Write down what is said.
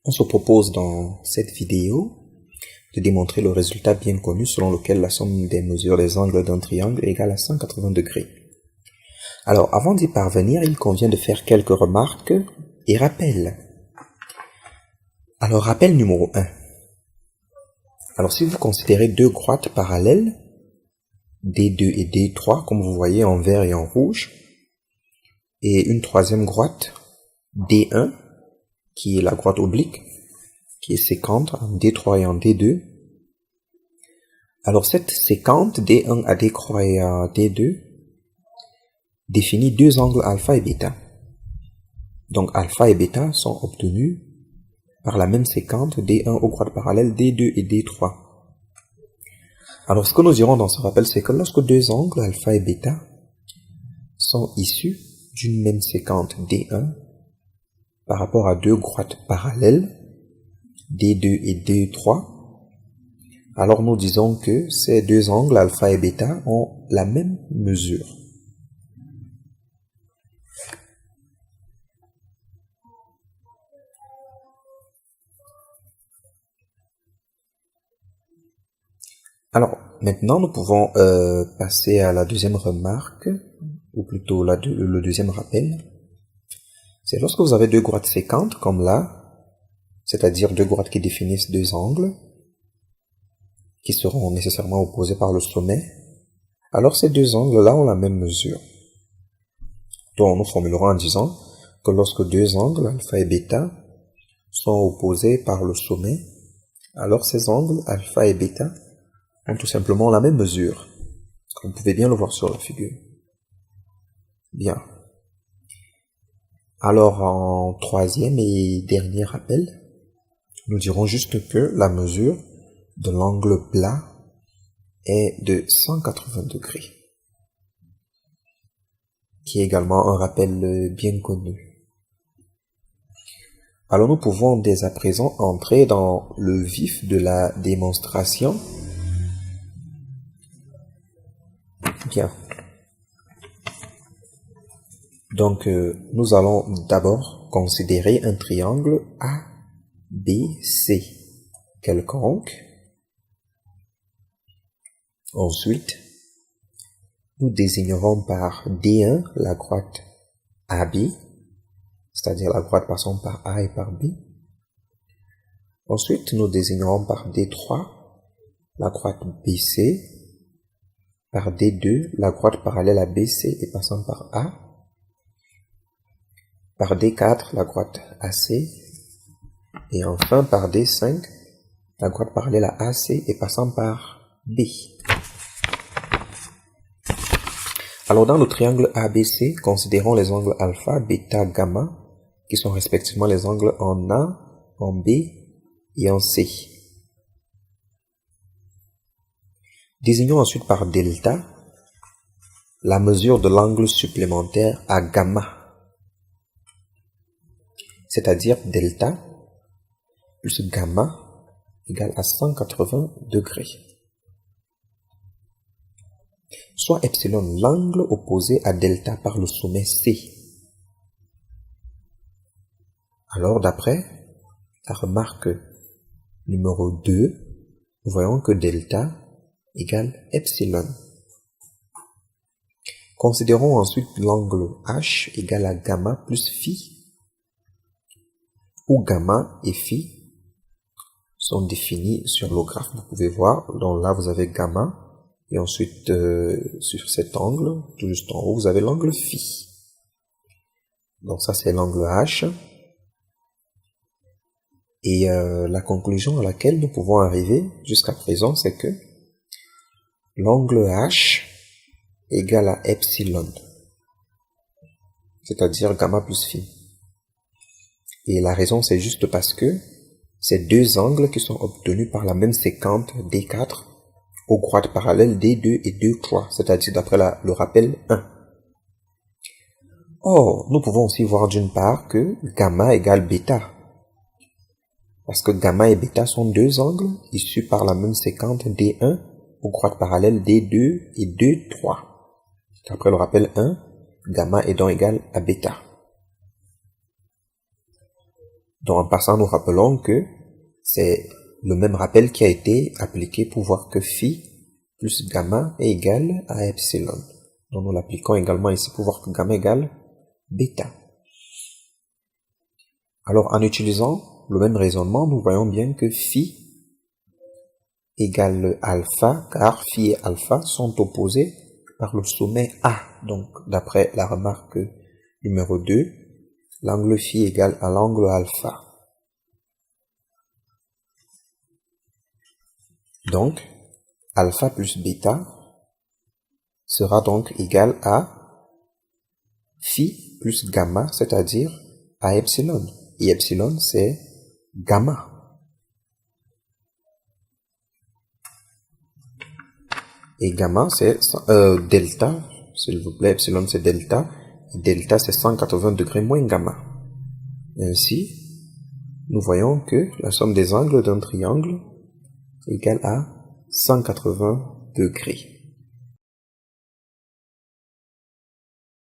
On se propose dans cette vidéo de démontrer le résultat bien connu selon lequel la somme des mesures des angles d'un triangle est égale à 180 degrés. Alors, avant d'y parvenir, il convient de faire quelques remarques et rappels. Alors, rappel numéro 1. Alors, si vous considérez deux droites parallèles, D2 et D3, comme vous voyez en vert et en rouge, et une troisième droite, D1, qui est la droite oblique, qui est sécante en D3 et en D2. Alors cette sécante D1 à D3 et à D2 définit deux angles alpha et bêta. Donc alpha et bêta sont obtenus par la même sécante D1 aux droites parallèles D2 et D3. Alors ce que nous dirons dans ce rappel, c'est que lorsque deux angles alpha et bêta sont issus d'une même sécante D1 par rapport à deux droites parallèles D2 et D3, alors nous disons que ces deux angles alpha et bêta ont la même mesure. Alors maintenant nous pouvons passer à la deuxième remarque, ou plutôt le deuxième rappel. C'est lorsque vous avez deux droites sécantes comme là, c'est-à-dire deux droites qui définissent deux angles, qui seront nécessairement opposés par le sommet, alors ces deux angles-là ont la même mesure. Donc nous formulerons en disant que lorsque deux angles, alpha et bêta, sont opposés par le sommet, alors ces angles, alpha et bêta, ont tout simplement la même mesure. Vous pouvez bien le voir sur la figure. Bien. Alors en troisième et dernier rappel, nous dirons juste que la mesure de l'angle plat est de 180 degrés, qui est également un rappel bien connu. Alors nous pouvons dès à présent entrer dans le vif de la démonstration. Bien. Donc nous allons d'abord considérer un triangle ABC quelconque. Ensuite, nous désignerons par D1 la droite AB, c'est-à-dire la droite passant par A et par B. Ensuite, nous désignerons par D3 la droite BC, par D2 la droite parallèle à BC et passant par A, par D4 la droite AC, et enfin par D5 la droite parallèle à AC et passant par B. Alors dans le triangle ABC, considérons les angles alpha, bêta, gamma, qui sont respectivement les angles en A, en B et en C. Désignons ensuite par delta la mesure de l'angle supplémentaire à gamma, c'est-à-dire delta plus gamma égale à 180 degrés. Soit epsilon l'angle opposé à delta par le sommet C. Alors d'après la remarque numéro 2, nous voyons que delta égale epsilon. Considérons ensuite l'angle H égale à gamma plus phi, où gamma et phi sont définis sur le graphe, vous pouvez voir. Donc là vous avez gamma, et ensuite sur cet angle, tout juste en haut, vous avez l'angle phi. Donc ça c'est l'angle H. Et la conclusion à laquelle nous pouvons arriver jusqu'à présent, c'est que l'angle H égale à epsilon, c'est-à-dire gamma plus phi. Et la raison, c'est juste parce que ces deux angles qui sont obtenus par la même sécante D4 aux droites parallèles D2 et D3, c'est-à-dire d'après le rappel 1. Or, nous pouvons aussi voir d'une part que gamma égale bêta, parce que gamma et bêta sont deux angles issus par la même sécante D1 aux droites parallèles D2 et D3. D'après le rappel 1, gamma est donc égal à bêta. Donc en passant, nous rappelons que c'est le même rappel qui a été appliqué pour voir que phi plus gamma est égal à epsilon. Donc nous l'appliquons également ici pour voir que gamma égale bêta. Alors en utilisant le même raisonnement, nous voyons bien que phi égale alpha, car phi et alpha sont opposés par le sommet A. Donc d'après la remarque numéro 2, l'angle phi égale à l'angle alpha. Donc, alpha plus bêta sera donc égal à phi plus gamma, c'est-à-dire à epsilon. Et epsilon, c'est gamma. Et gamma, c'est delta, s'il vous plaît, epsilon, c'est delta. Et delta, c'est 180 degrés moins gamma. Ainsi, nous voyons que la somme des angles d'un triangle est égale à 180 degrés.